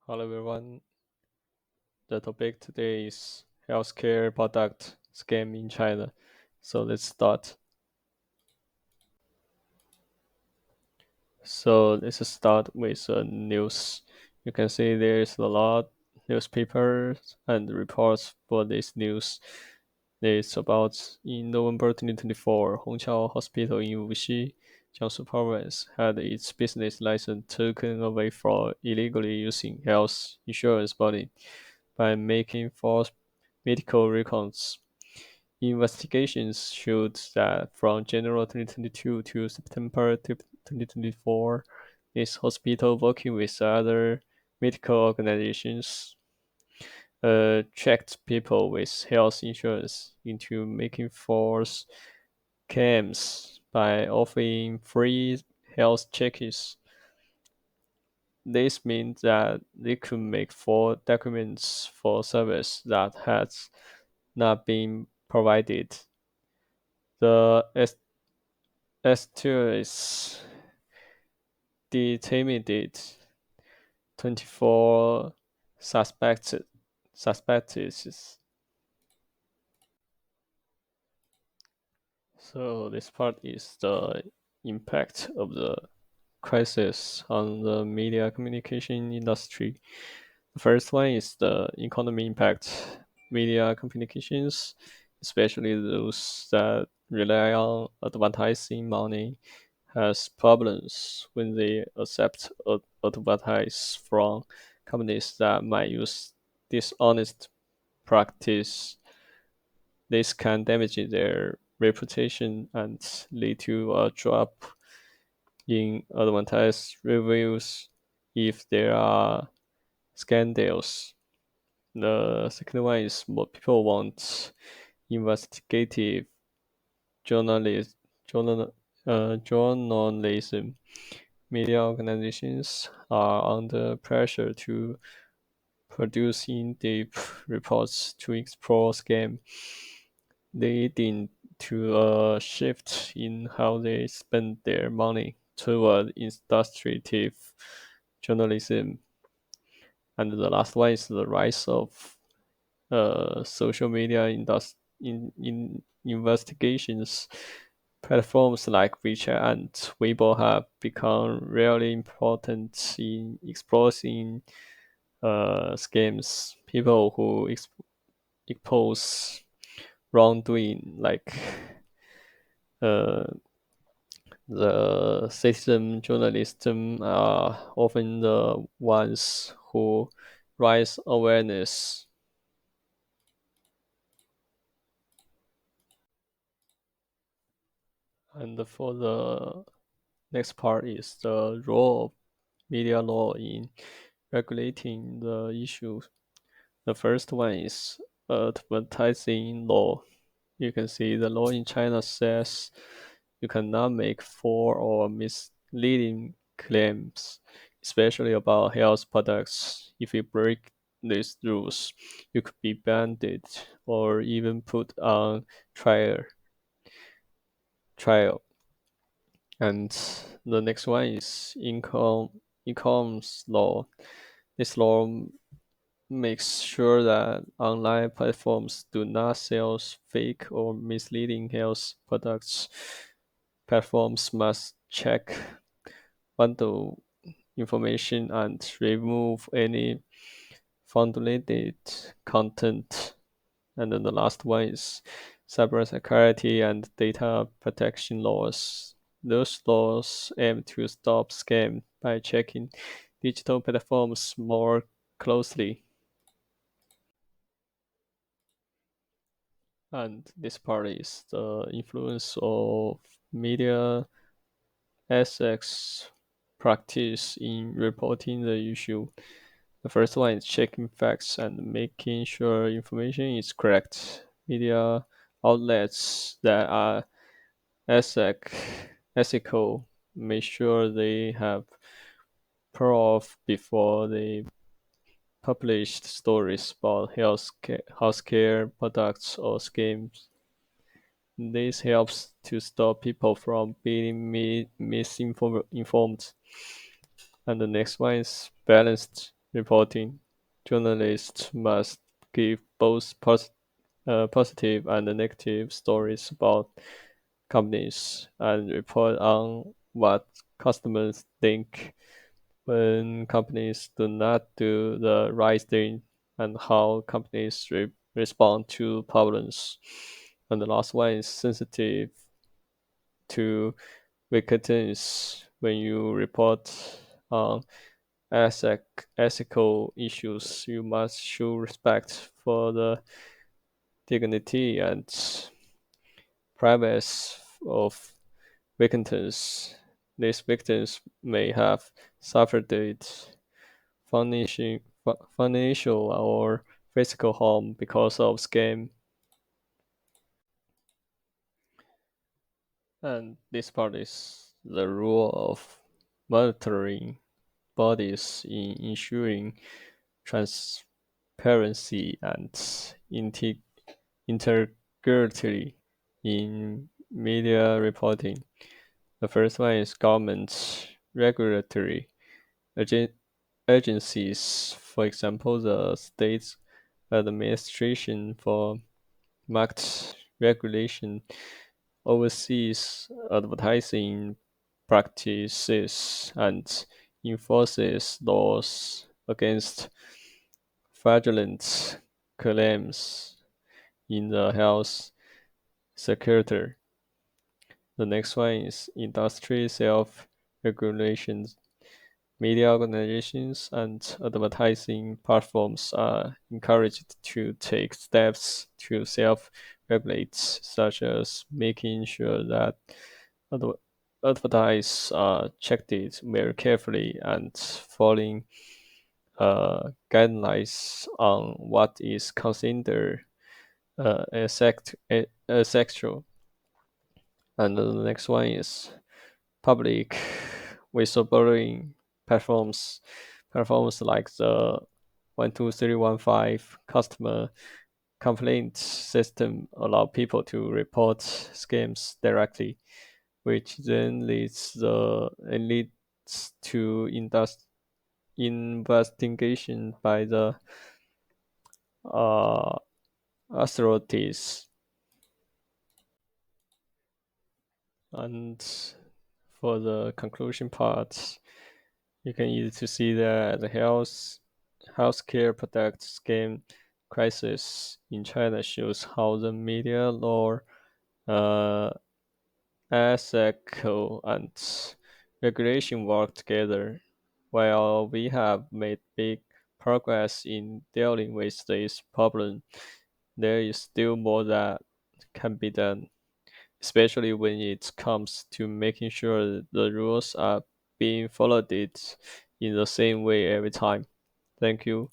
Hello everyone. The topic today is healthcare product scam in China. So let's start. So let's start with news. You can see there's a lot newspapers and reports for this news. It's about in November 2024, Hongqiao Hospital in Wuxi, Jiangsu Province, had its business license taken away for illegally using health insurance money by making false medical records. Investigations showed that from January 2022 to September 2024, this hospital, working with other medical organizations, tricked people with health insurance into making false claims by offering free health checks. This means that they could make full documents for service that has not been provided. The Asterisk detained 24 suspects. So this part is the impact of the crisis on the media communication industry. The first one is the economy impact. Media communications, especially those that rely on advertising money, has problems when they accept advertise from companies that might use dishonest practice. This can damage their reputation and lead to a drop in advertised reviews if there are scandals. The second one is what people want investigative journalism. Journalism. Media organizations are under pressure to produce in-depth reports to explore scam, leading to a shift in how they spend their money toward investigative journalism. And the last one is the rise of social media in investigations. Platforms like WeChat and Weibo have become really important in exposing scams. People who expose wrongdoing, like uh, the citizen journalism, are often the ones who raise awareness. And for the next part is the role of media law in regulating the issue. The first one is advertising law. You can see the law in China says you cannot make false or misleading claims, especially about health products. If you break these rules, you could be banned or even put on trial. Trial. And the next one is incomes law. This law makes sure that online platforms do not sell fake or misleading health products. Platforms must check bundle information and remove any fraudulent content. And then the last one is cybersecurity and data protection laws. Those laws aim to stop scam by checking digital platforms more closely. And this part is the influence of media ethics practice in reporting the issue. The first one is checking facts and making sure information is correct. Media outlets that are ethic, ethical make sure they have proof before they publish stories about healthcare products or schemes. This helps to stop people from being misinformed. And the next one is balanced reporting. Journalists must give both positive and negative stories about companies and report on what customers think when companies do not do the right thing and how companies respond to problems. And the last one is sensitive to weakness when you report on ethical issues. You must show respect for the dignity and privacy of victims. These victims may have suffered it financial, financial or physical harm because of scam. And this part is the role of monitoring bodies in ensuring transparency and integrity in media reporting. The first one is government regulatory agen- agencies, for example, the state's administration for market regulation oversees advertising practices and enforces laws against fraudulent claims in the health sector. The next one is industry self regulation. Media organizations and advertising platforms are encouraged to take steps to self regulate, such as making sure that adver- advertises are checked it very carefully and following guidelines on what is considered a sexual. And the next one is public whistleblowing platforms. Platforms like the 12315 customer complaint system allow people to report scams directly, which then leads to investigation by the uh, authorities. And for the conclusion part, you can easy to see that the healthcare product scam crisis in China shows how the media law, uh, ethical and regulation work together. While we have made big progress in dealing with this problem, there is still more that can be done, especially when it comes to making sure the rules are being followed in the same way every time. Thank you.